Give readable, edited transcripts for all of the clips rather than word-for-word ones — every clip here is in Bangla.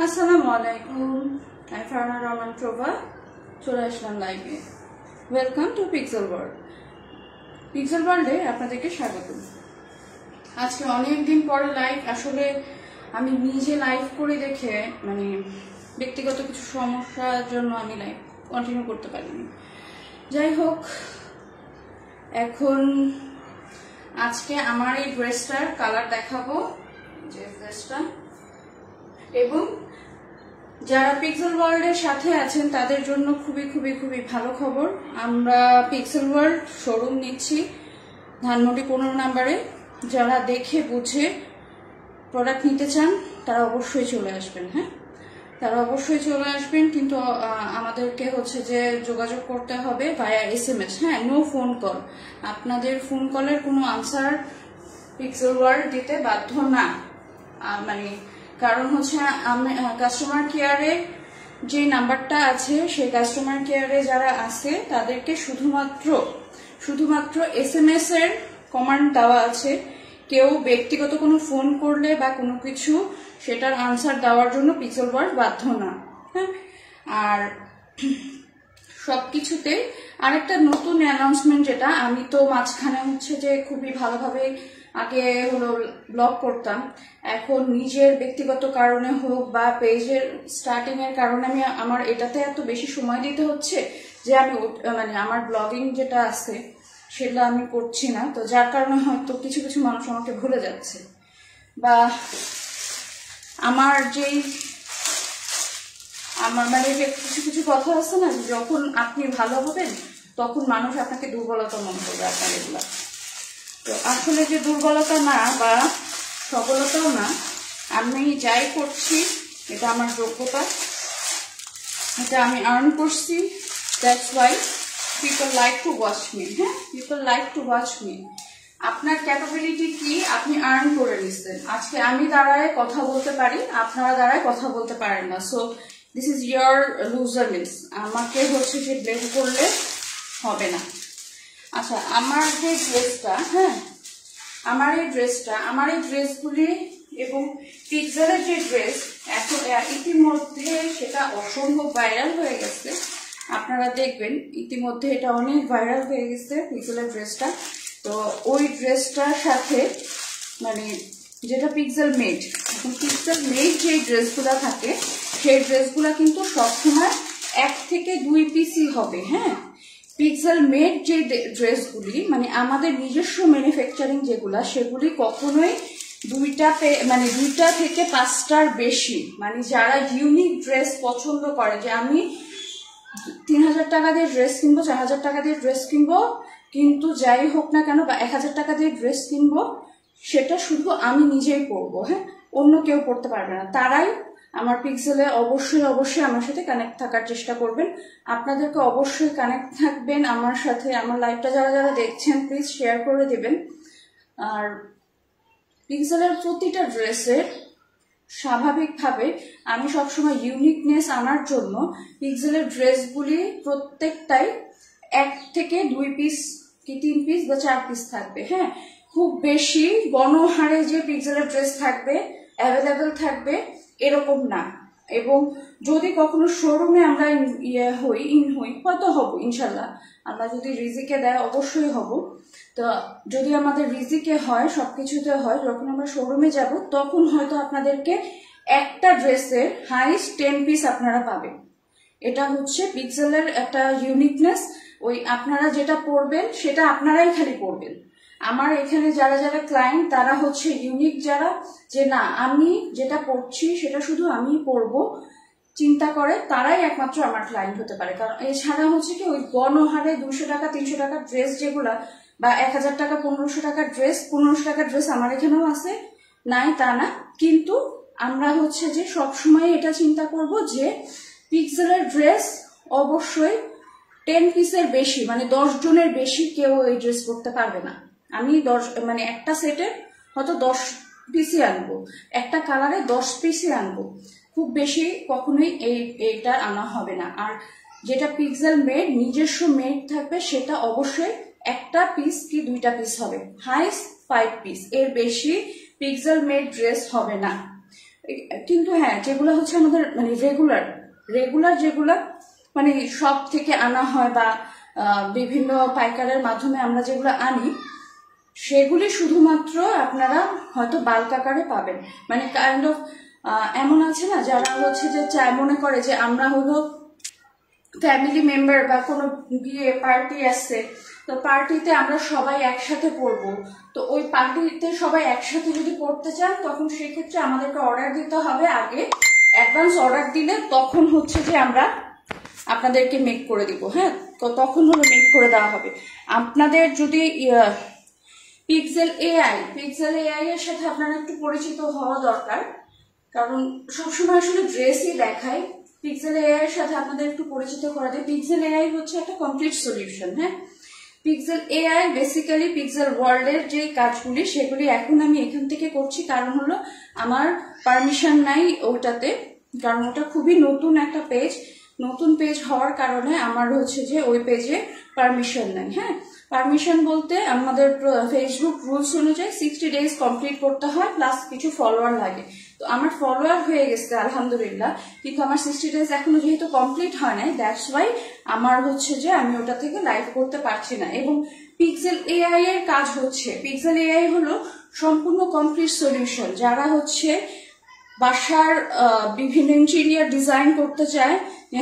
আসসালামু আলাইকুম, আমি ফারহানা রহমান প্রভা চলে আসলাম লাইভে। Welcome to pixel world. Pixel ওয়ার্ল্ডে আপনাদেরকে স্বাগত। আজকে অনেক দিন পরে লাইভ, আসলে আমি নিজে লাইভ করে দেখে ব্যক্তিগত কিছু সমস্যার জন্য আমি লাইভ কন্টিনিউ করতে পারিনি। যাই হোক, এখন আজকে আমার এই ড্রেসটার কালার দেখাবো, যে ড্রেসটা, এবং যারা পিক্সেল ওয়ার্ল্ডের সাথে আছেন তাদের জন্য খুবই খুবই খুবই ভালো খবর। আমরা পিক্সেল ওয়ার্ল্ড শোরুম নিচ্ছি ধানমন্ডি 15 নম্বরে। যারা দেখে বুঝে প্রোডাক্ট নিতে চান তারা অবশ্যই চলে আসবেন। হ্যাঁ, তারা অবশ্যই চলে আসবেন, কিন্তু আমাদেরকে যে যোগাযোগ করতে হবে ভায়া SMS। হ্যাঁ, নো ফোন কল। আপনাদের ফোন কলের কোনো আনসার পিক্সেল ওয়ার্ল্ড দিতে বাধ্য না। কারণ কাস্টমার কেয়ারে যে নাম্বারটা আছে, সেই কাস্টমার কেয়ারে যারা আছে তাদেরকে শুধুমাত্র SMS এর কমান্ড দেওয়া আছে। কেউ ব্যক্তিগত কোনো ফোন করলে বা কোনো কিছু সেটার আনসার দেওয়ার জন্য পিক্সেল ওয়ার্ল্ড বাধ্য না। হ্যাঁ, আর সবকিছুতে আরেকটা নতুন অ্যানাউন্সমেন্ট, যেটা আমি তো মাঝখানে যে খুবই ভালোভাবে আগে ব্লগ করতাম, এখন নিজের ব্যক্তিগত কারণে হোক বা পেজের স্টার্টিং এর কারণে আমার এটাতে এত বেশি সময় দিতে হচ্ছে যে আমি আমার ব্লগিং যেটা আছে সেটা আমি করছি না। তো যার কারণে হয়তো কিছু কিছু মানুষ আমাকে ভুলে যাচ্ছে, বা আমার কিছু কিছু কথা আছে না, যখন আপনি ভালো হবেন তখন মানুষ আপনাকে দুর্বলতা মনে করবে আপনার এগুলা। তো আসলে যে দুর্বলতা না বা সবলতাও না, আমি যাই করছি এটা আমার যোগ্যতা, এটা আমি আর্ন করছি। That's why people like to watch me. হ্যাঁ, people like to watch me. আপনার ক্যাপাবিলিটি কি, আপনি আর্ন করে নিচ্ছেন। আজকে আমি দাঁড়ায় কথা বলতে পারি, আপনারা দাঁড়ায় কথা বলতে পারেন না। So this is your loser miss. আমাকে যে ব্লেম করলে হবে না। আচ্ছা, আমার যে ড্রেসটা, আমার এই ড্রেসগুলি এবং পিক্সেলের যে ড্রেস, এখন ইতিমধ্যে সেটা অসম্ভব ভাইরাল হয়ে গেছে। আপনারা দেখবেন ইতিমধ্যে এটা অনেক ভাইরাল হয়ে গেছে পিক্সেলের ড্রেসটা। তো ওই ড্রেসটার সাথে যেটা পিক্সেল মেড, এখন পিক্সেল মেড যে ড্রেসগুলো থাকে সেই ড্রেসগুলো কিন্তু সবসময় 1 থেকে 2 পিসই হবে। হ্যাঁ, পিক্সেল মেড যে ড্রেসগুলি আমাদের নিজস্ব ম্যানুফ্যাকচারিং যেগুলা, সেগুলি কখনোই 2টা থেকে 5টার বেশি। যারা ইউনিক ড্রেস পছন্দ করে, যে আমি 3000 টাকা দিয়ে ড্রেস কিনবো, 4000 টাকা দিয়ে ড্রেস কিনবো, কিন্তু যাই হোক না কেন, বা 1000 টাকা দিয়ে ড্রেস কিনবো, সেটা শুধু আমি নিজেই পরবো। হ্যাঁ, অন্য কেউ পড়তে পারবে না। তারাই আমার পিক্সেলে অবশ্যই আমার সাথে কানেক্ট থাকার চেষ্টা করবেন। আপনাদেরকে অবশ্যই কানেক্ট থাকবেন আমার সাথে। আমার লাইভটা যারা যারা দেখছেন প্লিজ শেয়ার করে দিবেন। আর পিক্সেলের প্রতিটা ড্রেসের স্বাভাবিকভাবে আমি সবসময় ইউনিকনেস আনার জন্য পিক্সেলের ড্রেসগুলি প্রত্যেকটাই 1 থেকে 2 পিস কি 3 পিস বা 4 পিস থাকবে। হ্যাঁ, খুব বেশি গণহারে যে পিক্সেলের ড্রেস থাকবে, অ্যাভেলেবেল থাকবে এরকম না। এবং যদি কখনো শোরুমে আমরা ইন হই, হয়তো হব ইনশাল্লাহ, আমরা যদি রিজিকে দেয় অবশ্যই হব। তো যদি আমাদের রিজিকে হয়, সবকিছুতে হয়, যখন আমরা শোরুমে যাব তখন হয়তো আপনাদেরকে একটা ড্রেসের হাইস্ট 10 পিস আপনারা পাবেন। এটা পিক্সেলের একটা ইউনিকনেস। ওই আপনারা যেটা পরবেন সেটা আপনারাই খালি পরবেন। আমার এখানে যারা যারা ক্লায়েন্ট, তারা ইউনিক, যারা যে না আমি যেটা পরছি সেটা শুধু আমি পরবো চিন্তা করে, তারাই একমাত্র আমার ক্লায়েন্ট হতে পারে। কারণ এছাড়া কি ওই গণহারে 200 টাকা 300 টাকার ড্রেস যেগুলা, বা 1000 টাকা 1500 টাকার ড্রেস, 1500 টাকার ড্রেস আমার এখানেও আছে, নাই তা না। কিন্তু আমরা যে সবসময় এটা চিন্তা করব যে পিক্সেলের ড্রেস অবশ্যই 10 পিসের বেশি, 10 জনের বেশি কেউ এই ড্রেস পরতে পারবে না। আমি 10 একটা সেটে হয়তো 10 পিসই আনবো, একটা কালারে 10 পিসই আনবো, খুব বেশি কখনোই এইটা আনা হবে না। আর যেটা পিক্সেল মেড, নিজস্ব মেড থাকবে, সেটা অবশ্যই একটা পিস কি 2টা পিস হবে, হাইস্ট 5 পিস, এর বেশি পিক্সেল মেড ড্রেস হবে না। কিন্তু হ্যাঁ, যেগুলো হচ্ছে আমাদের মানে রেগুলার যেগুলা মানে সব থেকে আনা হয় বা বিভিন্ন পাইকারের মাধ্যমে আমরা যেগুলো আনি, সেগুলি শুধুমাত্র আপনারা হয়তো বাল্ক আকারে পাবেন। মানে কাইন্ড অফ এমন আছে না যারা হচ্ছে যে মনে করে যে আমরা হলো ফ্যামিলি মেম্বার বা কোনো বিয়ে পার্টি আসছে, তো পার্টিতে আমরা সবাই একসাথে পড়বো, তো ওই পার্টিতে সবাই একসাথে যদি পড়তে চান তখন সেক্ষেত্রে আমাদেরকে অর্ডার দিতে হবে আগে, অ্যাডভান্স অর্ডার দিলে তখন হচ্ছে যে আমরা আপনাদেরকে মেক করে দিব। হ্যাঁ, তো তখন হলো মেক করে দেওয়া হবে। আপনাদের যদি পিক্সেল এআই এর সাথে আপনারা একটু পরিচিত হওয়া দরকার, কারণ সবসময় আসলে ড্রেসই দেখায়। পিক্সেল এআই এর সাথে আপনাদের একটু পরিচিত করা যায়। পিক্সেল এআই হচ্ছে একটা কমপ্লিট সলিউশন। হ্যাঁ, পিক্সেল এআই বেসিক্যালি পিক্সেল ওয়ার্ল্ডের যে কাজগুলি সেগুলি এখন আমি এখান থেকে করছি, কারণ হলো আমার পারমিশন নাই ওটাতে, কারণ ওটা খুবই নতুন একটা পেজ, নতুন পেজ হওয়ার কারণে আমার হচ্ছে যে ওই পেজে পারমিশন নাই। হ্যাঁ, পারমিশন বলতে আমাদের ফেসবুক রুলস অনুযায়ী 60 ডেজ কমপ্লিট করতে হয়, প্লাস কিছু ফলোয়ার লাগে। তো আমার ফলোয়ার হয়ে গেছে আলহামদুলিল্লাহ, কিন্তু আমার 60 ডেজ এখনো যেহেতু কমপ্লিট হয় নাই, দ্যাটস ওয়াই আমার হচ্ছে যে আমি ওটা থেকে লাইভ করতে পারছি না। এবং পিক্সেল এআই এর কাজ হচ্ছে, পিক্সেল এআই হলো সম্পূর্ণ কমপ্লিট সলিউশন। যারা হচ্ছে বাসার বিভিন্ন ইন্টেরিয়ার ডিজাইন করতে চায়,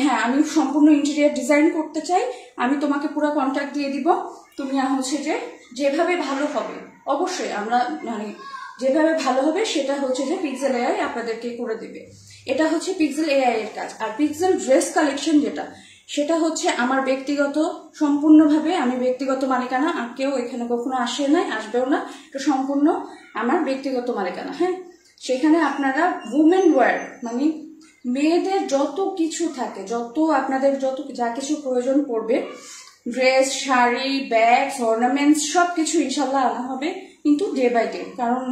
হ্যাঁ আমি সম্পূর্ণ ইন্টেরিয়ার ডিজাইন করতে চাই, আমি তোমাকে পুরো কন্ট্যাক্ট দিয়ে দিব, তুমি হচ্ছে যে যেভাবে ভালো হবে, অবশ্যই আমরা মানে যেভাবে ভালো হবে সেটা হচ্ছে যে পিক্সেল এআই আপনাদেরকে করে দেবে। এটা হচ্ছে পিক্সেল এআই এর কাজ। আর পিক্সেল ড্রেস কালেকশন যেটা, সেটা হচ্ছে আমার ব্যক্তিগত, সম্পূর্ণভাবে আমি ব্যক্তিগত মালিকানা, আর কেউ এখানে কখনো আসে নাই, আসবেও না, এটা সম্পূর্ণ আমার ব্যক্তিগত মালিকানা। হ্যাঁ, সেখানে আপনারা উমেন ওয়্যার মানে মেয়েদের যত কিছু থাকে, যত আপনাদের যত যা কিছু প্রয়োজন পড়বে, ড্রেস, শাড়ি, ব্যাগস, অর্নামেন্টস সবকিছু ইনশাল্লাহ আনা হবে, কিন্তু ডে বাই ডে, কারণ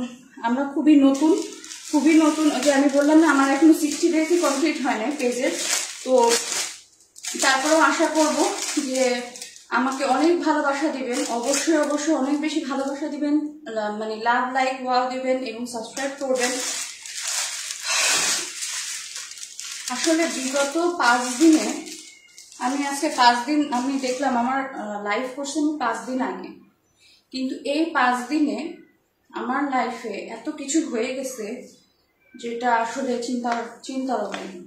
আমরা খুবই নতুন যে আমি বললাম না আমার এখনো 60 ডেজই কমপ্লিট হয় না পেজের। তো তারপরেও আশা করব যে আমাকে অনেক ভালোবাসা দিবেন, অবশ্যই অনেক বেশি ভালোবাসা দিবেন, মানে লাভ, লাইক, ওয়াও দিবেন এবং সাবস্ক্রাইব করবেন। আসলে বিগত 5 দিনে আমি আজকে 5 দিন আমি দেখলাম আমার লাইভ করছি আমি 5 দিন আগে, কিন্তু এই 5 দিনে আমার লাইফে এত কিছু হয়ে গেছে যেটা আসলে চিন্তার বাইরে।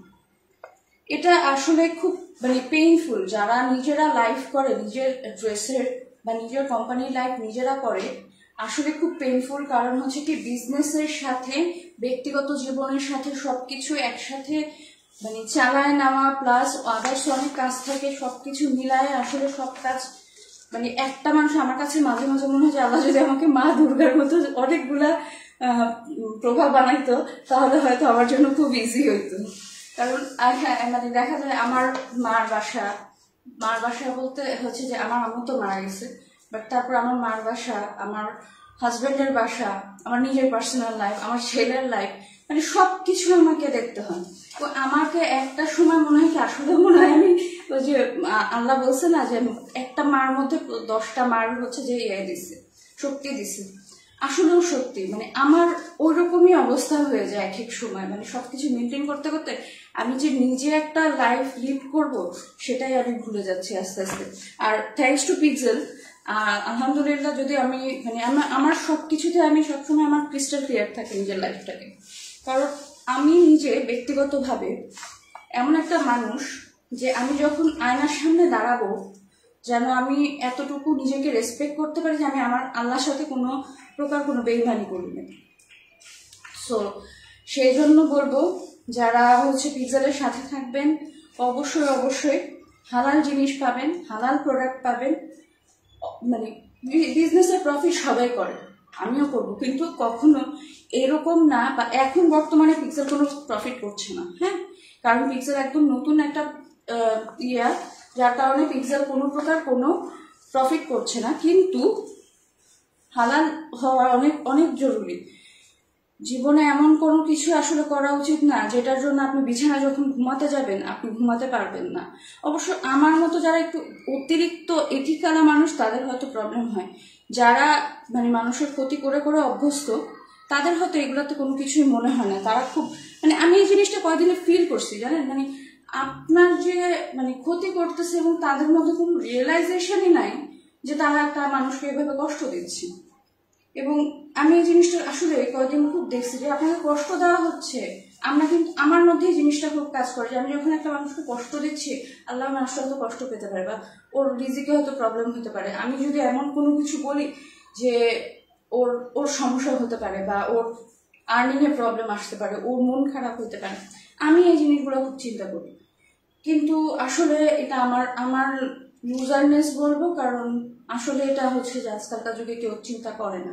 এটা আসলে খুব মানে পেইনফুল। যারা নিজেরা লাইভ করে, নিজের ড্রেসের বা নিজের কোম্পানির লাইভ নিজেরা করে, আসলে খুব পেইনফুল। কারণ হচ্ছে কি, বিজনেসের সাথে ব্যক্তিগত জীবনের সাথে সবকিছু একসাথে মানে চালায় নেওয়া, প্লাস আদার্স অনেক কাজ থাকে, সবকিছু মিলায় আসলে সব কাজ মানে একটা মানুষ। আমার কাছে মাঝে মাঝে মনে হয় যে আল্লাহ যদি আমাকে মা দুর্গার মতো অনেকগুলা প্রভাব বানাইতো তাহলে হয়তো আমার জন্য খুব ইজি হইতো। কারণ হ্যাঁ মানে দেখা যায় আমার মার বাসা বলতে হচ্ছে যে আমার আম্মু তো মারা গেছে, বাট তারপর আমার মার বাসা, আমার হাজবেন্ডের বাসা, আমার নিজের পার্সোনাল লাইফ, আমার ছেলের লাইফ, মানে সবকিছু আমাকে দেখতে হয়। তো আমাকে একটা সময় মনে হয় কি, আসলে মনে হয় আমি ওই যে আল্লাহ বলছে না যে একটা মার মধ্যে 10টা মার হচ্ছে যে দিচ্ছে, শক্তি দিচ্ছে। আসলেও সত্যি, মানে আমার ওই রকমই অবস্থা হয়ে যায় এক এক সময়, মানে সবকিছু মেনটেন করতে করতে আমি যে নিজে একটা লাইফ লিড করব সেটাই আমি ভুলে যাচ্ছি আস্তে আস্তে। আর থ্যাঙ্কস টু পিক্সেল, আলহামদুলিল্লাহ, যদি আমি মানে আমার সবকিছুতে আমি সবসময় আমার ক্রিস্টাল ক্লিয়ার থাকে নিজের লাইফটাকে। কারণ আমি নিজে ব্যক্তিগতভাবে এমন একটা মানুষ যে আমি যখন আয়নার সামনে দাঁড়াবো যেন আমি এতটুকু নিজেকে রেসপেক্ট করতে পারি যে আমি আমার আল্লাহর সাথে কোনো প্রকার কোনো বেইমানি করি না। সো সেই জন্য বলবো, যারা হচ্ছে পিক্সেলের সাথে থাকবেন অবশ্যই হালাল জিনিস পাবেন, হালাল প্রোডাক্ট পাবেন। মানে বিজনেসের প্রফিট সবাই করে, আমিও করব, কিন্তু কখনো এরকম না। বা এখন বর্তমানে পিক্সেল কোনো প্রফিট করছে না। হ্যাঁ, কারণ পিক্সেল একদম নতুন একটা যার কারণে পিক্সেল কোনো প্রকার কোনো প্রফিট করছে না। কিন্তু হালাল হওয়া অনেক অনেক জরুরি। জীবনে এমন কোনো কিছু আসলে করা উচিত না যেটার জন্য আপনি বিছানা যখন ঘুমাতে যাবেন আপনি ঘুমাতে পারবেন না। অবশ্য আমার মতো যারা একটু অতিরিক্ত এথিক্যাল মানুষ তাদের হয়তো প্রবলেম হয়। যারা মানে মানুষের ক্ষতি করে করে অভ্যস্ত তাদের হয়তো এগুলোতে কোনো কিছুই মনে হয় না, তারা খুব মানে আমি এই জিনিসটা কয়েকদিনে ফিল করছি জানেন, মানে আপনার যে মানে ক্ষতি করতেছে এবং তাদের মধ্যে কোনো রিয়েলাইজেশনই নাই যে তারা একটা মানুষকে এভাবে কষ্ট দিচ্ছে। এবং আমি এই জিনিসটা আসলে কয়েকদিন খুব দেখছি যে আপনাকে কষ্ট দেওয়া হচ্ছে, আমরা কিন্তু আমার মধ্যে এই জিনিসটা খুব কাজ করে যে আমি যখন একটা মানুষকে কষ্ট দিচ্ছি, আল্লাহ মানুষটা হয়তো কষ্ট পেতে পারে বা ওর রিজিকে হয়তো প্রবলেম হতে পারে। আমি যদি এমন কোনো কিছু বলি যে ওর ওর সমস্যা হতে পারে বা ওর আর্নিং এ প্রবলেম আসতে পারে, ওর মন খারাপ হতে পারে, আমি এই জিনিসগুলো খুব চিন্তা করি। কিন্তু আসলে এটা আমার আমার ইউজারনেস বলবো, কারণ আসলে এটা হচ্ছে যে আজকালকার যুগে কেউ চিন্তা করে না।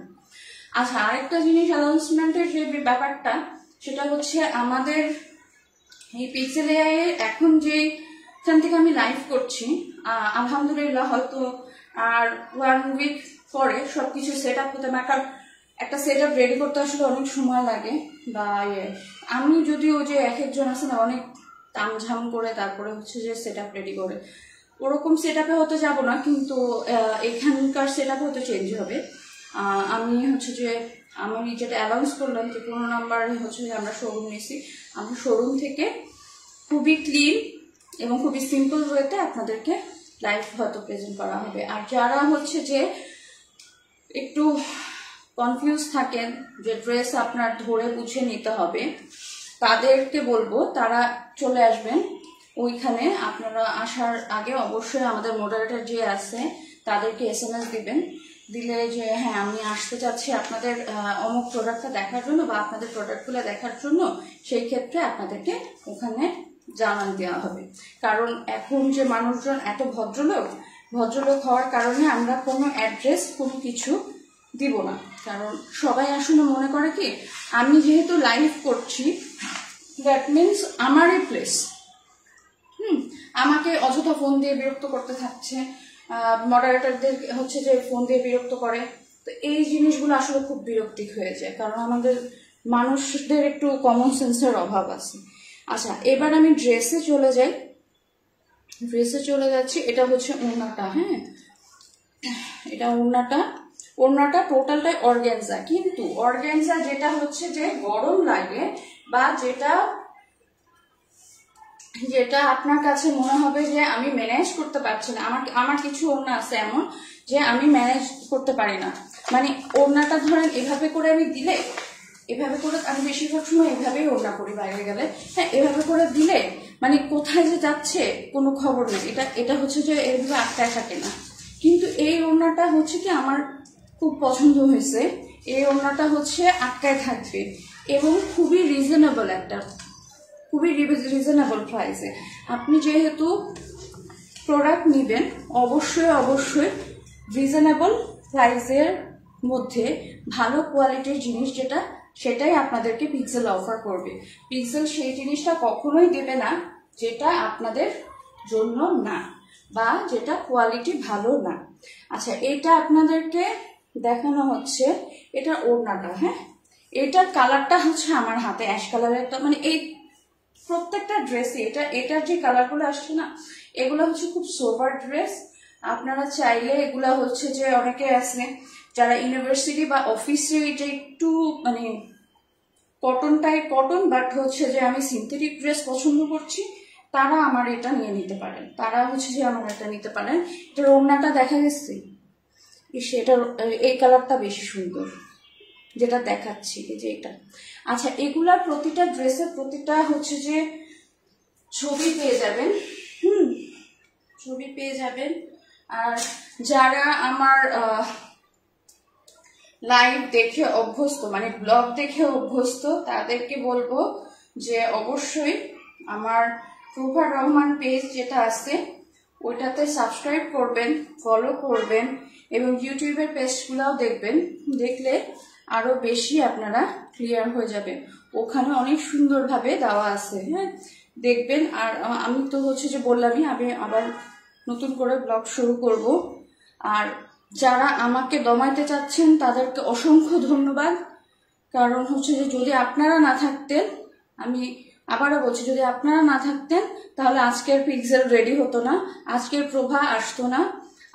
আচ্ছা, আরেকটা জিনিস অ্যানাউন্সমেন্টের যে ব্যাপারটা, সেটা হচ্ছে আমাদের এই পিক্সেল এআই এর এখন যেখান থেকে আমি লাইভ করছি, আলহামদুলিল্লাহ হয়তো আর 1 উইক পরে সবকিছু সেট আপ হতে পারে। কারণ একটা সেট আপ রেডি করতে আসলে অনেক সময় লাগে, বা আমি যদিও যে এক একজন আছে না অনেক তামঝাম করে তারপরে হচ্ছে যে সেট আপ রেডি করে, ওরকম সেট আপে হতে যাব না, কিন্তু এখানকার সেট আপ হয়তো চেঞ্জ হবে। আমি হচ্ছে যে আমি যেটা অ্যানাউন্স করলাম যে 15 নাম্বারে হচ্ছে যে আমরা শোরুম নিয়েছি, আমার শোরুম থেকে খুবই ক্লিন এবং খুবই সিম্পল ওয়েতে আপনাদেরকে লাইভ হয়তো প্রেজেন্ট করা হবে। আর যারা হচ্ছে যে একটু কনফিউজ থাকেন যে ড্রেস আপনার ধরে বুঝে নিতে হবে, তাদেরকে বলবো তারা চলে আসবেন ওইখানে। আপনারা আসার আগে অবশ্যই আমাদের মডারেটর যে আছে তাদেরকে SMS দিবেন, দিলে যে হ্যাঁ আমি আসতে চাচ্ছি আপনাদের অমুক প্রোডাক্টটা দেখার জন্য বা আপনাদের প্রোডাক্টগুলো দেখার জন্য, সেই ক্ষেত্রে আপনাদেরকে ওখানে জানান দেওয়া হবে। কারণ এখন যে মানুষজন এত ভদ্রলোক হওয়ার কারণে আমরা কোনো অ্যাড্রেস কোনো কিছু দিব না। কারণ সবাই আসলে মনে করে কি আমি যেহেতু লাইভ করছি দ্যাট মিনস আমারই প্লেস, আমাকে অযথা ফোন দিয়ে বিরক্ত করতে থাকছে, মডারেটরদের হচ্ছে যে ফোন দিয়ে বিরক্ত করে। তো এই জিনিসগুলো আসলে খুব বিরক্তি হয়ে যায়, কারণ আমাদের মানুষদের একটু কমন সেন্সের অভাব আছে। আচ্ছা, এবার আমি ড্রেসে চলে যাচ্ছি। এটা হচ্ছে ওড়নাটা, হ্যাঁ এটা ওড়নাটা টোটালটাই অর্গানজা, কিন্তু অর্গানজা যেটা হচ্ছে যে গরম লাগে বা যেটা আপনার কাছে মনে হবে যে আমি ম্যানেজ করতে পারছি না, আমার কিছু ওড়না আছে এমন যে আমি ম্যানেজ করতে পারি না, মানে ওড়নাটা ধরেন এভাবে করে আমি দিলে, এভাবে করে আমি বেশিরভাগ সময় এভাবেই ওড়না করি বাইরে গেলে, হ্যাঁ এভাবে করে দিলে মানে কোথায় যে যাচ্ছে কোনো খবর নেই, এটা হচ্ছে যে এভাবে আটকায় থাকে না। কিন্তু এই ওড়নাটা হচ্ছে কি আমার খুব পছন্দ হয়েছে, এই ওড়নাটা হচ্ছে আটকায় থাকবে এবং খুবই রিজনেবল প্রাইসে। আপনি যেহেতু প্রোডাক্ট নেবেন অবশ্যই রিজনেবল প্রাইসের মধ্যে ভালো কোয়ালিটির জিনিস সেটাই আপনাদেরকে পিক্সেল অফার করবে। পিক্সেল সেই জিনিসটা কখনোই দেবে না যেটা আপনাদের জন্য না বা যেটা কোয়ালিটি ভালো না। আচ্ছা, এটা আপনাদেরকে দেখানো হচ্ছে, এটা ওড়নাটা, হ্যাঁ এটার কালারটা হচ্ছে আমার হাতে অ্যাশ কালারের একটা, মানে এই প্রত্যেকটা ড্রেসে এটার যে কালারগুলো আসছে না এগুলো হচ্ছে খুব সোবার ড্রেস। আপনারা চাইলে এগুলা হচ্ছে যে অনেকে আছে যারা ইউনিভার্সিটি বা অফিসে যে একটু মানে কটন বাট হচ্ছে যে আমি সিনথেটিক ড্রেস পছন্দ করছি, তারা আমার এটা নিয়ে নিতে পারেন, এটার ওড়নাটা দেখা গেছে সেটার এই কালারটা বেশি সুন্দর যেটা দেখাচ্ছি, এই যে এটা। আচ্ছা, এগুলার প্রতিটা ড্রেসের প্রতিটা হচ্ছে যে ছবি পেয়ে যাবেন। আর যারা আমার লাইভ দেখে অভ্যস্ত, মানে ব্লগ দেখে অভ্যস্ত, তাদেরকে বলবো যে অবশ্যই আমার প্রভা রহমান পেজ যেটা আছে ওইটাতে সাবস্ক্রাইব করবেন, ফলো করবেন এবং ইউটিউবের পেজগুলোও দেখবেন, দেখলে আরো বেশি আপনারা ক্লিয়ার হয়ে যাবে। ওখানে অনেক সুন্দরভাবে দেওয়া আছে, হ্যাঁ দেখবেন। আর আমি তো হচ্ছে যে বললামই আমি আবার নতুন করে ব্লগ শুরু করব। আর যারা আমাকে দমাইতে চাচ্ছেন তাদেরকে অসংখ্য ধন্যবাদ, কারণ হচ্ছে যে যদি আপনারা না থাকতেন, আমি আবারও বলছি যদি আপনারা না থাকতেন তাহলে আজকের পিক্সেল রেডি হতো না, আজকের প্রভা আসতো না,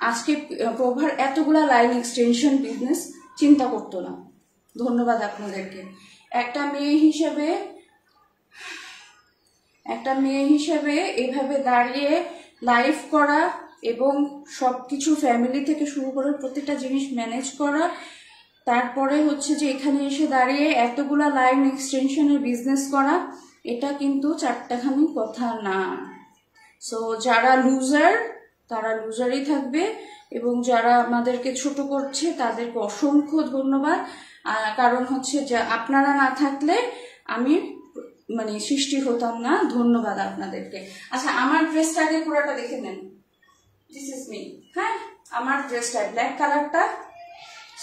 আজকে প্রভার এতগুলা লাইন এক্সটেনশন বিজনেস চিন্তা করতো না। ধন্যবাদ আপনাদেরকে। একটা মেয়ে হিসেবে একটা মেয়ে হিসেবে এভাবে দাঁড়িয়ে লাইভ করা এবং সবকিছু ফ্যামিলি থেকে শুরু করে প্রত্যেকটা জিনিস ম্যানেজ করা, তারপরে হচ্ছে যে এখানে এসে দাঁড়িয়ে এতগুলা লাইন এক্সটেনশনের বিজনেস করা, এটা কিন্তু চারটাখানি কথা না। সো যারা লুজার তারা লুজারই থাকবে, এবং যারা আমাদেরকে ছোট করছে তাদেরকে অসংখ্য ধন্যবাদ। কারণ হচ্ছে যে আপনারা না থাকলে আমি মানে সৃষ্টি হতাম না। ধন্যবাদ আপনাদেরকে। আচ্ছা, আমার ড্রেসটা আগে পুরোটা দেখে নেন। This is me. হ্যাঁ, আমার ড্রেসটা ব্ল্যাক কালারটা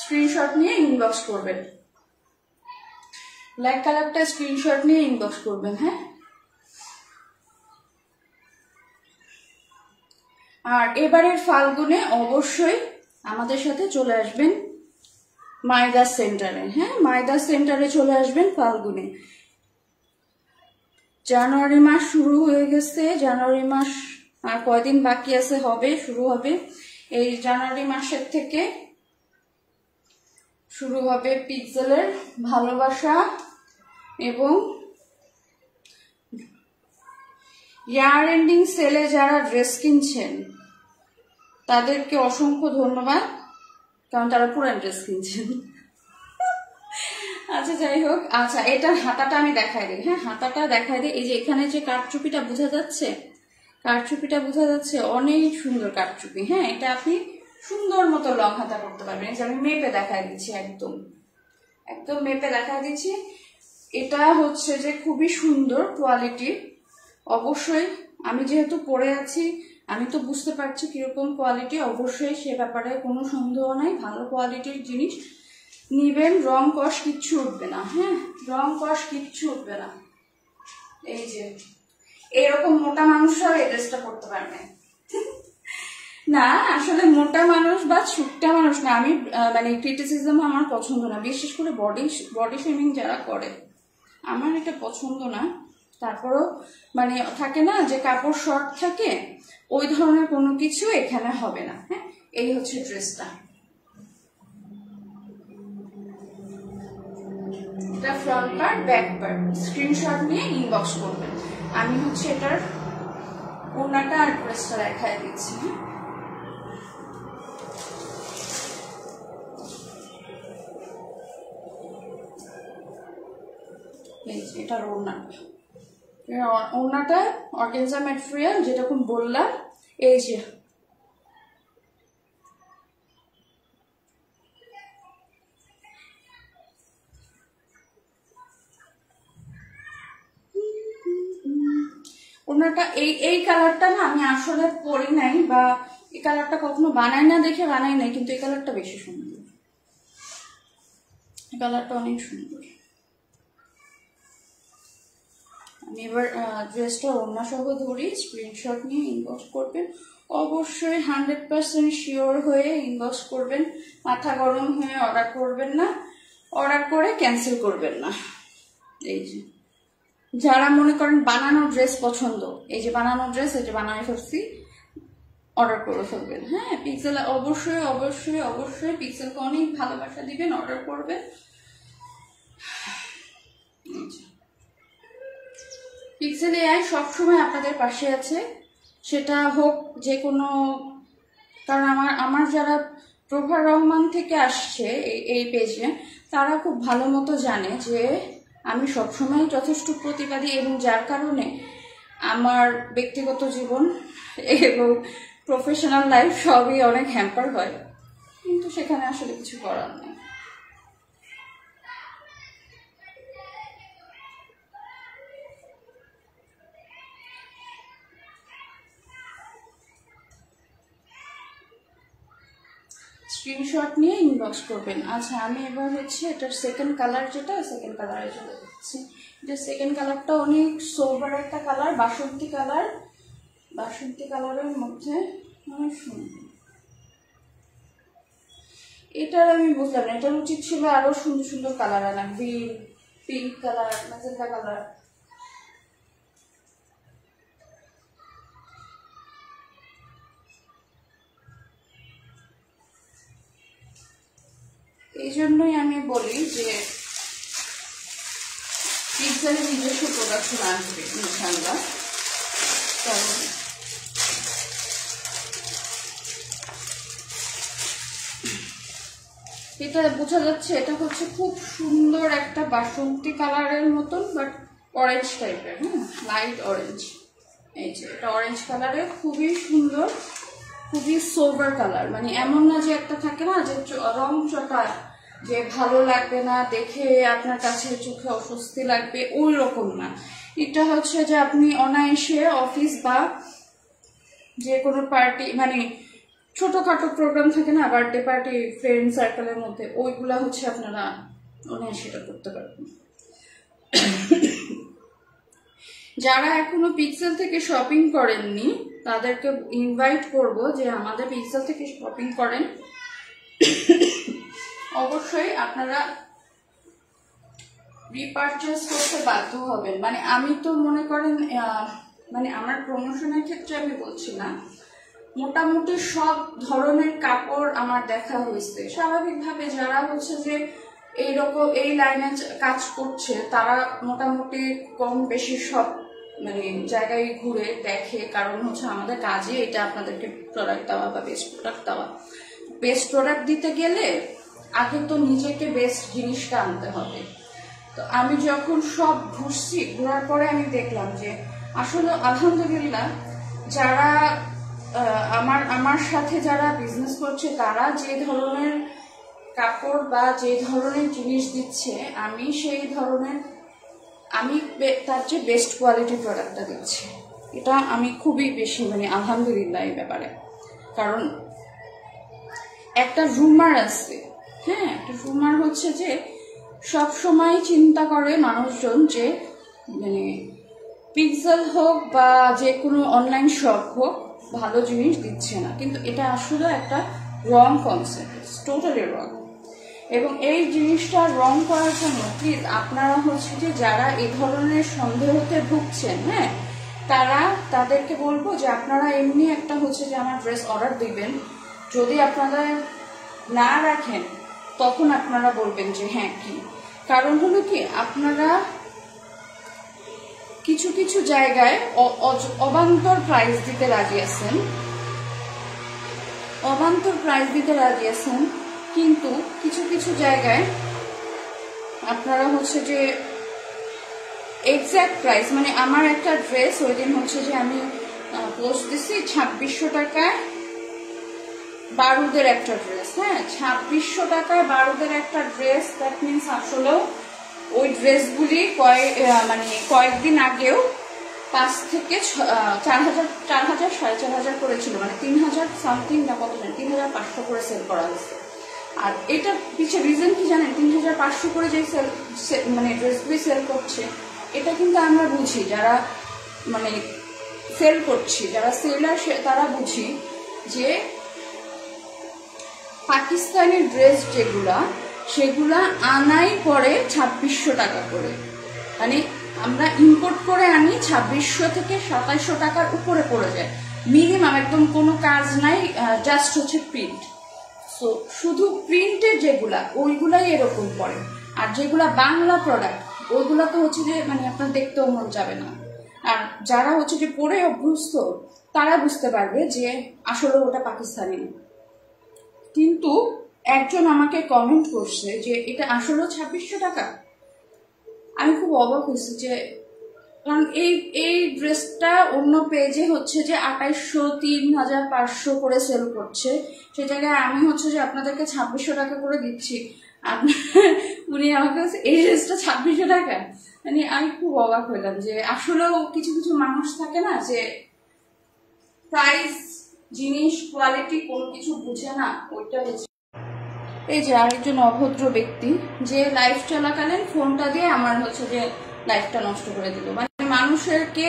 স্ক্রিনশট নিয়ে ইনবক্স করবেন। ব্ল্যাক কালারটা স্ক্রিনশট নিয়ে ইনবক্স করবেন। হ্যাঁ, আর এবারের ফাল্গুনে অবশ্যই আমাদের সাথে চলে আসবেন মাইদাস সেন্টারে। হ্যাঁ, মাইদাস সেন্টারে চলে আসবেন ফাল্গুনে। জানুয়ারি মাস শুরু হয়ে গেছে, জানুয়ারি মাস আর কয়দিন বাকি আছে, হবে শুরু হবে। এই জানুয়ারি মাসের থেকে শুরু হবে পিক্সেলের ভালোবাসা, এবং ইয়ার এন্ডিং সেলে যারা ড্রেস কিনছেন তাদেরকে অসংখ্য ধন্যবাদ, কারণ তারা পুরান ড্রেস কিনছেন। আচ্ছা, যাই হোক। আচ্ছা, এটার হাতাটা আমি দেখাই দিই। হ্যাঁ, হাতাটা দেখাই দিই। এই যে এখানে যে কাঠচুপিটা বোঝা যাচ্ছে, কাঠচুপিটা বোঝা যাচ্ছে, অনেক সুন্দর কাঠচুপি। হ্যাঁ, এটা আপনি সুন্দর মতো লং হাতা করতে পারবেন। এই যে আমি মেপে দেখাই দিচ্ছি, একদম একদম মেপে দেখাই দিচ্ছি। এটা হচ্ছে যে খুবই সুন্দর কোয়ালিটি। অবশ্যই আমি যেহেতু পরে আছি, আমি তো বুঝতে পারছি কিরকম কোয়ালিটি। অবশ্যই সে ব্যাপারে কোনো সন্দেহ নাই, ভালো কোয়ালিটির জিনিস নিবেন। রং কষ কিচ্ছু উঠবে না। হ্যাঁ, রং কষ কিচ্ছু উঠবে না। এই যে এরকম মোটা মানুষরাও এই ড্রেসটা পরতে পারবে না। আসলে মোটা মানুষ বা ছুট্টা মানুষ না, আমি মানে ক্রিটিসিজম আমার পছন্দ না, বিশেষ করে বডি শেমিং যারা করে, আমার এটা পছন্দ না। তারপরও মানে থাকে না যে কাপড় শর্ট থাকে, ওই ধরনের কোনো কিছু এখানে হবে না। হ্যাঁ, এই হচ্ছে ড্রেসটা। এটা front part, back part. Screenshot নিয়ে ইনবক্স করবেন। আমি হচ্ছে এটার ওড়নাটা আর ড্রেসটা দেখাই দিচ্ছি। এই যে এটার ওড়নাটা, ওড়নাটা অর্গানজা ম্যাটেরিয়াল, যেরকম বললাম। এই যে ওড়নাটা এই কালারটা না আমি আসলে পরি নাই, বা এই কালারটা কখনো বানাই না দেখে বানাই নাই, কিন্তু এই কালারটা বেশি সুন্দর। এই কালারটা অনেক সুন্দর। আমি এবার ড্রেসটা ওড়না সহ ধরি, স্ক্রিনশট নিয়ে ইনবক্স করবেন। অবশ্যই 100% শিওর হয়ে ইনবক্স করবেন। মাথা গরম হয়ে অর্ডার করবেন না, অর্ডার করে ক্যান্সেল করবেন না। এই যে যারা মনে করেন বানানো ড্রেস পছন্দ, এই যে বানানো ড্রেস, এই যে বানানো ফেলছি, অর্ডার করে ফেলবেন। হ্যাঁ, পিক্সেল অবশ্যই অবশ্যই অবশ্যই পিক্সেলকে অনেক ভালোবাসা দিবেন, অর্ডার করবেন। পিক্সেল এআই সবসময় আপনাদের পাশে আছে, সেটা হোক যে কোনো, কারণ আমার যারা প্রভা রহমান থেকে আসছে এই পেজে, তারা খুব ভালো মতো জানে যে আমি সবসময় যথেষ্ট প্রতিবাদী, এবং যার কারণে আমার ব্যক্তিগত জীবন এবং প্রফেশনাল লাইফ সবই অনেক হ্যাম্পার হয়, কিন্তু সেখানে আসলে কিছু করার নেই। স্ক্রিনশট নিয়ে ইনবক্স করবেন। আচ্ছা, আমি এবার হচ্ছে এটার সেকেন্ড কালার, যেটা সেকেন্ড কালারে চলে যাচ্ছি। যে সেকেন্ড কালারটা অনেক সোবার একটা কালার, বাসন্তী কালার। বাসন্তী কালারের মধ্যে অনেক সুন্দর। এটার আমি বুঝলাম না, এটার উচিত ছিল আরো সুন্দর সুন্দর কালার আনা, green, pink colour, magenta colour. এই জন্যই আমি বলি যে পিক্সেলের নিজস্ব প্রোডাকশন আসবে ইনশাআল্লাহ। কারণ এটা বোঝা যাচ্ছে এটা হচ্ছে খুব সুন্দর একটা বাসন্তী কালারের মতন, বাট অরেঞ্জ টাইপের, লাইট অরেঞ্জ। এই যে এটা অরেঞ্জ কালারের, খুবই সুন্দর, খুবই সোবার কালার। মানে এমন না যে একটা থাকে না যে রং চটা, যে ভালো লাগবে না দেখে আপনার কাছে চোখে অস্বস্তি লাগবে, ওই রকম না। এটা হচ্ছে যে আপনি অনায়াসে অফিস বা যে কোনো পার্টি, মানে ছোটখাটো প্রোগ্রাম থাকে না, বার্থডে পার্টি, ফ্রেন্ড সার্কেলের মধ্যে, ওইগুলা হচ্ছে আপনারা অনায়াসে এটা করতে পারবেন। যারা এখনো পিক্সেল থেকে শপিং করেননি তাদেরকে ইনভাইট করব যে আমাদের পিক্সেল থেকে শপিং করেন। অবশ্যই আপনারা রিপারচেজ করতে বাধ্য হবেন। মানে আমি তো মনে করেন, মানে আমার প্রমোশনের ক্ষেত্রে আমি বলছি না, মোটামুটি সব ধরনের কাপড় আমার দেখা হয়েছে। স্বাভাবিকভাবে যারা হচ্ছে যে এইরকম এই লাইনে কাজ করছে তারা মোটামুটি কম বেশি সব মানে জায়গায় ঘুরে দেখে, কারণ হচ্ছে আমাদের কাজে এটা আপনাদেরকে প্রোডাক্ট দেওয়া বা বেস্ট প্রোডাক্ট দেওয়া। বেস্ট প্রোডাক্ট দিতে গেলে আগে তো নিজেকে বেস্ট জিনিসটা আনতে হবে। তো আমি যখন সব ঘুরছি, ঘোরার পরে আমি দেখলাম যে আসলে আলহামদুলিল্লাহ যারা আমার সাথে যারা বিজনেস করছে তারা যে ধরনের কাপড় বা যে ধরনের জিনিস দিচ্ছে, আমি সেই ধরনের, আমি তার চেয়ে বেস্ট কোয়ালিটি প্রোডাক্টটা দিচ্ছি। এটা আমি খুবই বেশি মানে আলহামদুলিল্লাহ এই ব্যাপারে। কারণ একটা রুমার আছে, হ্যাঁ, একটা রুমার হচ্ছে যে সব সময় চিন্তা করে মানুষজন যে মানে পিক্সেল হোক বা যে কোনো অনলাইন শপ হোক ভালো জিনিস দিচ্ছে না, কিন্তু এটা আসলে একটা রং কনসেপ্ট, টোটালি রং। এবং এই জিনিসটা রং করার জন্য প্লিজ আপনারা হচ্ছে যে যারা এই ধরনের সন্দেহতে ভুগছেন, হ্যাঁ, তাদেরকে বলবো যে আপনারা এমনি একটা হচ্ছে যে আমার ড্রেস অর্ডার দিবেন, যদি আপনারা না রাখেন তখন আপনারা বলবেন যে হ্যাঁ কি। কারণ হলো কি, আপনারা কিছু কিছু জায়গায় অবান্তর প্রাইস দিতে রাজি আছেন, কিন্তু কিছু কিছু জায়গায় আপনারা হচ্ছে যে এক্সাক্ট প্রাইস, মানে আমার একটা ড্রেস ওই দিন হচ্ছে যে আমি পোস্ট দিচ্ছি 2600 টাকায় বারুদের একটা ড্রেস, হ্যাঁ, 2600 টাকায় বারুদের একটা ড্রেস। দ্যাট মিনস আসলেও ওই ড্রেসগুলি কয়েকদিন আগেও 5 থেকে 4000 4500 করেছিল, মানে 3000 সামথিং না কত জানি 3500 করে সেল করা হয়েছে। আর এটা পিছিয়ে রিজন কি জানেন, 3500 করে যে মানে ড্রেসগুলি সেল করছে, এটা কিন্তু আমরা বুঝি যারা মানে সেল করছি, যারা সেলার তারা বুঝি যে পাকিস্তানি ড্রেস যেগুলা সেগুলা আনাই পরে 2600 টাকা করে, মানে আমরা ইম্পোর্ট করে আনি 2600 থেকে 2700 টাকার উপরে পড়ে যায় মিনিমাম, একদম কোনো কাজ নাই, জাস্ট হচ্ছে প্রিন্ট। সো শুধু প্রিন্টের যেগুলা ওইগুলাই এরকম পড়ে, আর যেগুলা বাংলা প্রোডাক্ট ওইগুলা তো হচ্ছে যে মানে আপনার দেখতেও মন যাবে না। আর যারা হচ্ছে যে পরে অভ্যস্ত তারা বুঝতে পারবে যে আসলে ওটা পাকিস্তানি। কিন্তু একজন আমাকে কমেন্ট করছে যে এটা আসলে 2600 টাকা। আমি খুব অবাক হয়েছি যে, কারণ এই ড্রেসটা অন্য পেজে হচ্ছে যে 2800 3500 করে সেল করছে, সেই জায়গায় আমি হচ্ছে যে আপনাদেরকে 2600 টাকা করে দিচ্ছি, উনি আমাকে এই ড্রেসটা 2600 টাকা। মানে আমি খুব অবাক হইলাম যে আসলেও কিছু কিছু মানুষ থাকে না যে প্রাইস, জিনিস, কোয়ালিটি কোনো কিছু বুঝে না, ওইটা হচ্ছে। এই যে আরেকজন অভদ্র ব্যক্তি যে লাইভ চলাকালীন ফোনটা দিয়ে আমার হচ্ছে যে লাইফটা নষ্ট করে দিল। মানে মানুষেরকে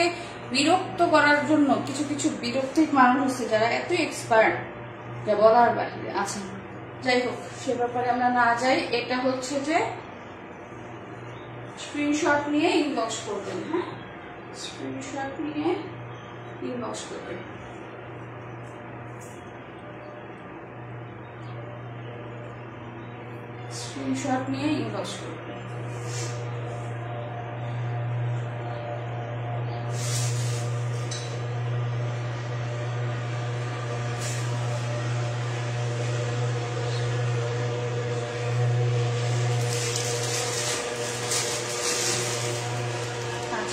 বিরক্ত করার জন্য কিছু কিছু বিরক্তিক মানুষ আছে যারা এত এক্সপার্ট যা বলার বাহিরে। আচ্ছা যাই হোক, সে ব্যাপারে আমরা না যাই। এটা হচ্ছে যে স্ক্রিনশট নিয়ে ইনবক্স করবেন, হ্যাঁ, স্ক্রিনশট নিয়ে ইনবক্স করবেন। স্ক্রিনশট নিয়ে ইনবক্স করবেন।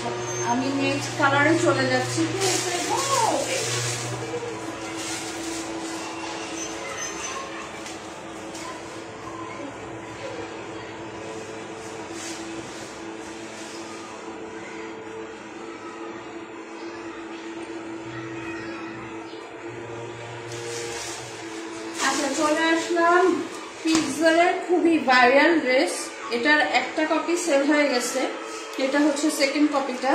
আচ্ছা, আমি নেক্সট কালারে চলে যাচ্ছি। আচ্ছা, চলে আসলাম পিক্সেলের খুবই ভাইরাল ড্রেস। এটার একটা কপি সেল হয়ে গেছে, এটা হচ্ছে সেকেন্ড কপিটা।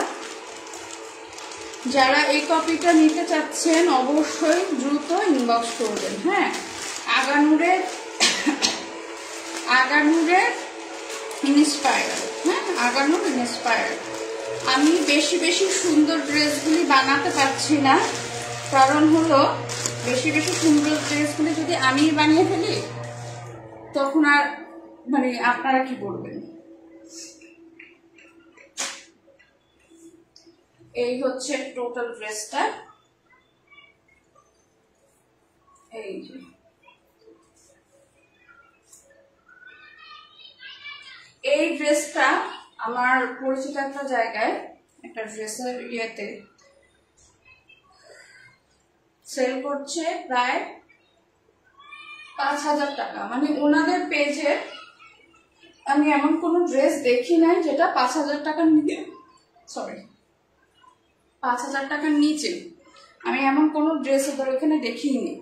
যারা এই কপিটা নিতে চাচ্ছেন অবশ্যই দ্রুত ইনবক্স করবেন। হ্যাঁ, আগানুরের ইন্সপায়ার। হ্যাঁ, আগানুর ইন্সপায়ার। আমি বেশি বেশি সুন্দর ড্রেসগুলি বানাতে পারছি না, কারণ হলো বেশি বেশি সুন্দর ড্রেসগুলি যদি আমি বানিয়ে ফেলি তখন আর মানে আপনারা কি বলবেন। এই হচ্ছে টোটাল ড্রেসটা। এই যে এই ড্রেসটা আমার পরিচিত একটা জায়গায় একটা ড্রেসের ইয়েতে সেল করছে প্রায় 5,000 টাকা। মানে ওনাদের পেজে আমি এমন কোনো ড্রেস দেখি নাই যেটা 5,000 টাকার নিচে, 5,000 টাকার নিচে আমি এমন কোনো ড্রেস ওদের ওখানে দেখিনি।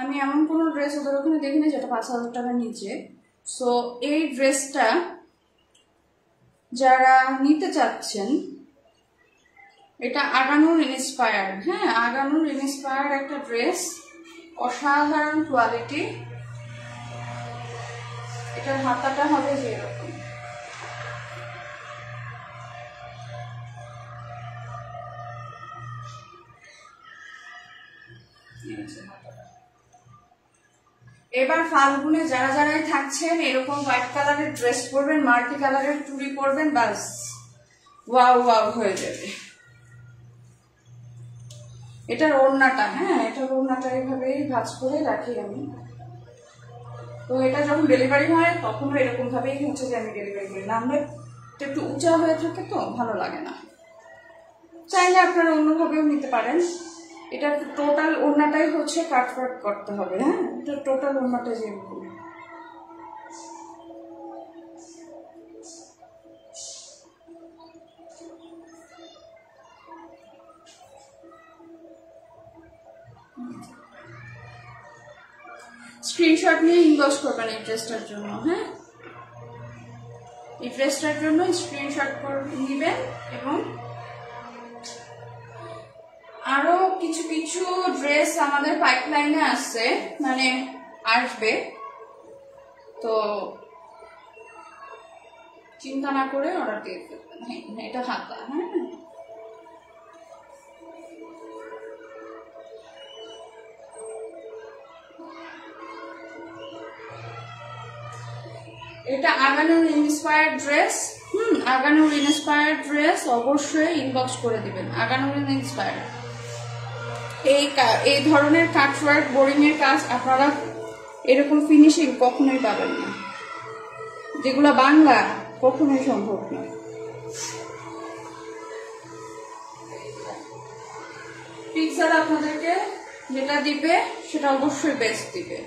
আমি এমন কোনো ড্রেস ওদের ওখানে দেখিনি যেটা 5,000 টাকার নিচে। সো এই ড্রেসটা যারা নিতে চাচ্ছেন, এটা আগানুর ইন্সপায়ার। হ্যাঁ, আগানুর ইন্সপায়ার একটা ড্রেস, অসাধারণ কোয়ালিটি। এটার হাতাটা হবে যে এরকম, এবার ফাল্গুনে যারা যারাই থাকছেন এরকম হোয়াইট কালারের ড্রেস পরবেন, মাল্টি কালারের চুড়ি পরবেন, বাস ওয়াও ওয়াও হয়ে যাবে। এটার ওড়নাটা, হ্যাঁ এটার ওড়নাটা এইভাবেই ভাঁজ করে রাখি আমি। তো এটা যখন ডেলিভারি হয় তখনও এরকম ভাবেই হচ্ছে যে আমি ডেলিভারি করি, নামলে একটু উঁচা হয়ে থাকে তো ভালো লাগে না। চাইলে আপনারা অন্যভাবেও নিতে পারেন। এটা টোটাল ওড়নাটাই হচ্ছে কাটওয়ার্ক করতে হবে। হ্যাঁ, এটা টোটাল ওড়নাটা যেরকম। স্ক্রিনশট নিয়ে ইনবক্স করবেন এই ড্রেসটার জন্য। হ্যাঁ, এই ড্রেসটার জন্য স্ক্রিনশট করে নেবেন। এবং আরো কিছু কিছু ড্রেস আমাদের পাইপলাইনে আছে, মানে আসবে, তো চিন্তা না করে অর্ডার দিয়ে দেবেন। হ্যাঁ, এটা হাতা। হ্যাঁ, এটা Aganoor inspired dress. Aganoor inspired dress অবশ্যই ইনবক্স করে দিবেন। আগানুর ইন্সপায়ার্ড এই ধরনের কাটওয়ার্ক বোরিং এর কাজ আপনারা এরকম ফিনিশিং কখনোই পাবেন না, যেগুলো বাংলা কখনোই সম্ভব না। পিক্সেল আপনাদেরকে যেটা দিবে সেটা অবশ্যই বেস্ট দিবে।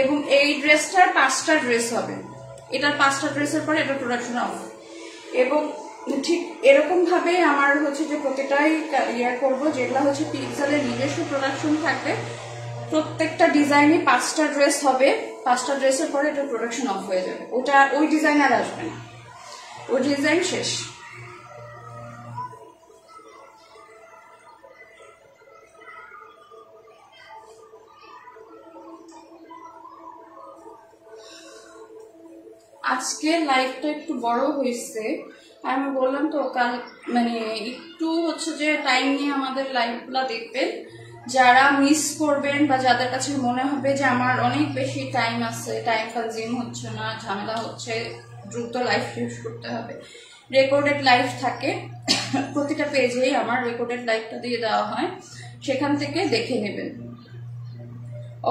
এবং এই ড্রেসটার 5টা ড্রেস হবে, এটার 5টা ড্রেসের পরে এটা প্রোডাকশন অফ। এবং ঠিক এরকম ভাবে আমার হচ্ছে যে প্রতিটাই ইয়ে করবো, যেগুলো হচ্ছে পিক্সেলের নিজস্ব প্রোডাকশন থাকবে। প্রত্যেকটা ডিজাইনে 5টা ড্রেস হবে, 5টা ড্রেসের পরে এটা প্রোডাকশন অফ হয়ে যাবে। ওটা ওই ডিজাইন আর আসবে না, ওই ডিজাইন শেষ। আজকে লাইভটা একটু বড় হয়েছে, আমি বললাম তো কাল মানে একটু হচ্ছে যে টাইম নিয়ে আমাদের লাইভগুলো দেখবেন। যারা মিস করবেন বা যাদের কাছে মনে হবে যে আমার অনেক বেশি টাইম আছে, টাইম কনজিউম হচ্ছে না, ঝামেলা হচ্ছে, দ্রুত লাইভ শেষ করতে হবে, রেকর্ডেড লাইভ থাকে প্রতিটা পেজেই আমার রেকর্ডেড লাইভটা দিয়ে দেওয়া হয়, সেখান থেকে দেখে নেবেন।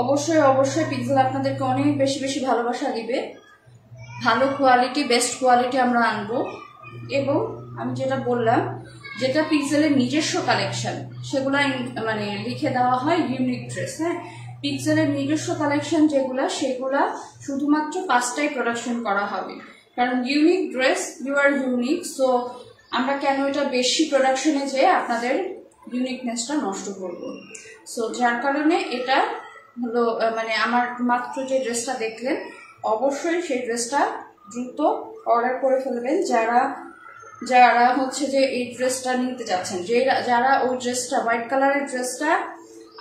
অবশ্যই অবশ্যই পিক্সেল আপনাদেরকে অনেক বেশি বেশি ভালোবাসা দিবে। ভালো কোয়ালিটি, বেস্ট কোয়ালিটি আমরা আনবো। এবং আমি যেটা বললাম, যেটা পিক্সেলের নিজস্ব কালেকশন, সেগুলা মানে লিখে দেওয়া হয় ইউনিক ড্রেস। হ্যাঁ, পিক্সেলের নিজস্ব কালেকশন যেগুলা, সেগুলা শুধুমাত্র 5টাই প্রোডাকশন করা হবে, কারণ unique dress, you are unique. So আমরা কেন এটা বেশি প্রোডাকশনে যেয়ে আপনাদের ইউনিকনেসটা নষ্ট করব। সো যার কারণে এটা হলো মানে আমার মাত্র যে ড্রেসটা দেখলেন, অবশ্যই সেই ড্রেসটা দ্রুত অর্ডার করে ফেলবেন যারা যারা হচ্ছে যে এই ড্রেসটা নিতে যাচ্ছেন, যারা ওই ড্রেসটা, হোয়াইট কালারের ড্রেসটা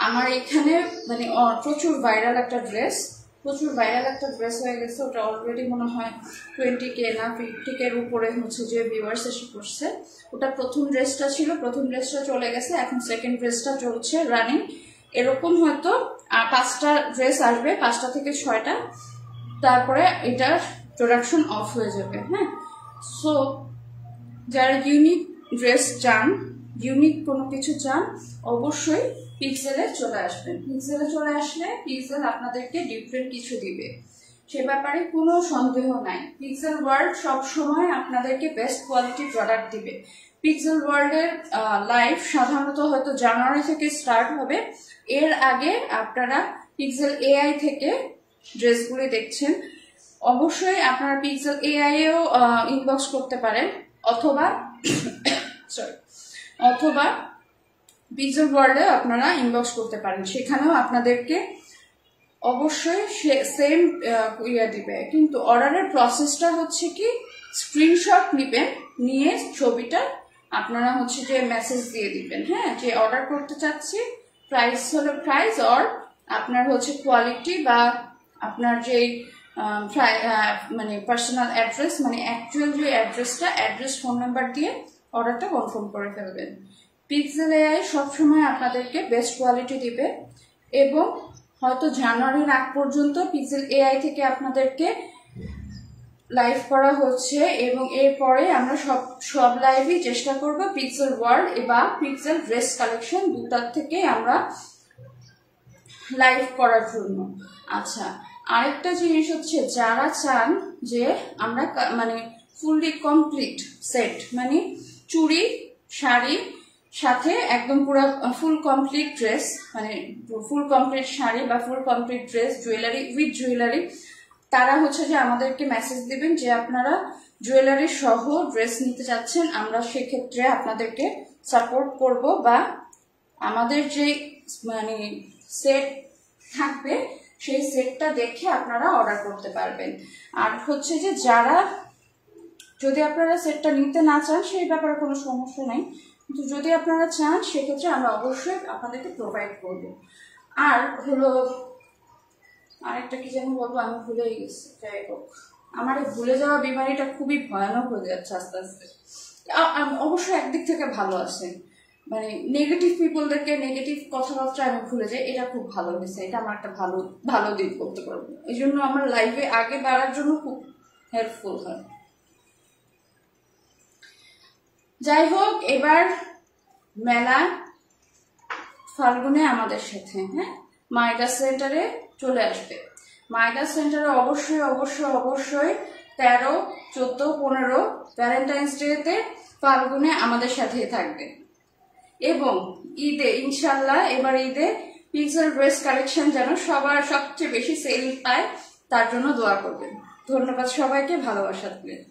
আমার এখানে মানে প্রচুর ভাইরাল একটা ড্রেস, প্রচুর ভাইরাল একটা ড্রেস হয়ে গেছে। ওটা অলরেডি মনে হয় 20K না 50K এর উপরে হচ্ছে যে ভিউয়ার্স এসে পড়ছে। ওটা প্রথম ড্রেসটা ছিল, প্রথম ড্রেসটা চলে গেছে, এখন সেকেন্ড ড্রেসটা চলছে রানিং। এরকম হয়তো 5টা ড্রেস আসবে, 5টা থেকে 6টা, তারপরে এটার প্রোডাকশন অফ হয়ে যাবে। হ্যাঁ, সো যারা ইউনিক ড্রেস চান, ইউনিক কোনো কিছু চান, অবশ্যই পিক্সেলে চলে আসবেন। পিক্সেলে চলে আসলে পিক্সেল আপনাদেরকে ডিফারেন্ট কিছু দিবে, সে ব্যাপারে কোনো সন্দেহ নাই। পিক্সেল ওয়ার্ল্ড সবসময় আপনাদেরকে বেস্ট কোয়ালিটি প্রোডাক্ট দিবে। পিক্সেল ওয়ার্ল্ডের লাইভ সাধারণত হয়তো জানুয়ারি থেকে স্টার্ট হবে। এর আগে আপনারা পিক্সেল এআই থেকে ড্রেসগুলি দেখছেন, অবশ্যই আপনারা পিক্সেল এআই এও ইনবক্স করতে পারেন, অথবা অথবা পিক্সেল ওয়ার্ল্ডে আপনারা ইনবক্স করতে পারেন, সেখানেও আপনাদেরকে অবশ্যই সেম ইয়ে দিবে। কিন্তু অর্ডারের প্রসেসটা হচ্ছে কি, স্ক্রিনশট নেবেন, নিয়ে ছবিটা আপনারা হচ্ছে যে মেসেজ দিয়ে দিবেন। হ্যাঁ, যে অর্ডার করতে চাচ্ছি, প্রাইস হলো প্রাইস, অর আপনার হচ্ছে কোয়ালিটি বা আপনার যে মানে পার্সোনাল অ্যাড্রেস, মানে অ্যাকচুয়াল যে অ্যাড্রেসটা, অ্যাড্রেস ফোন নাম্বার দিয়ে অর্ডারটা কনফার্ম করে ফেলবেন। পিক্সেল এআই সবসময় আপনাদেরকে বেস্ট কোয়ালিটি দিবে, এবং হয়তো জানুয়ারির আগ পর্যন্ত পিক্সেল এআই থেকে আপনাদেরকে লাইভ করা হচ্ছে, এবং এরপরে আমরা সব লাইভই চেষ্টা করব পিক্সেল ওয়ার্ল্ড বা পিক্সেল ড্রেস কালেকশন দুটার থেকে আমরা লাইভ করার জন্য। আচ্ছা, আরেকটা জিনিস হচ্ছে, যারা চান যে আমরা মানে ফুললি কমপ্লিট সেট, মানে চুড়ি, শাড়ি, সাথে একদম পুরো ফুল কমপ্লিট ড্রেস, মানে ফুল কমপ্লিট শাড়ি বা full complete dress, jewellery with jewellery, তারা হচ্ছে যে আমাদেরকে মেসেজ দিবেন যে আপনারা জুয়েলারি সহ ড্রেস নিতে চাচ্ছেন। আমরা সেক্ষেত্রে আপনাদেরকে সাপোর্ট করব, বা আমাদের যে মানে সেট থাকবে সেই সেটটা দেখে আপনারা অর্ডার করতে পারবেন। আর হচ্ছে যে যারা, যদি আপনারা সেটটা নিতে না চান সেই ব্যাপারে কোনো সমস্যা নেই, কিন্তু যদি আপনারা চান সেক্ষেত্রে আমরা অবশ্যই আপনাদেরকে প্রোভাইড করব। আর হলো আরেকটা কি যেন বলবো, আমি ভুলেই গেছি। যাই হোক, আমার এই ভুলে যাওয়া বিমারিটা খুবই ভয়ানক হয়ে যাচ্ছে আস্তে আস্তে। অবশ্যই একদিক থেকে ভালো আছে, মানে নেগেটিভ পিপলদেরকে, নেগেটিভ কথাবার্তা আমি ভুলে যাই, এটা খুব ভালো হয়েছে, এটা আমার একটা ভালো ভালো দিক করতে পারবো। এই জন্য আমার লাইফে আগে বাড়ার জন্য খুব হেল্পফুল হয়। যাই হোক, এবার মেলা ফাল্গুনে আমাদের সাথে, হ্যাঁ, মাইডা সেন্টারে চলে আসবে। মাইডা সেন্টারে অবশ্যই অবশ্যই অবশ্যই 13, 14, 15 ভ্যালেন্টাইন্স ডেতে ফাল্গুনে আমাদের সাথেই থাকবে। এবং ঈদে ইনশাল্লাহ, এবার ঈদে পিক্সেল ড্রেস কালেকশন যেন সবার সবচেয়ে বেশি সেল পায়, তার জন্য দোয়া করবেন। ধন্যবাদ সবাইকে, ভালোবাসা দিবেন।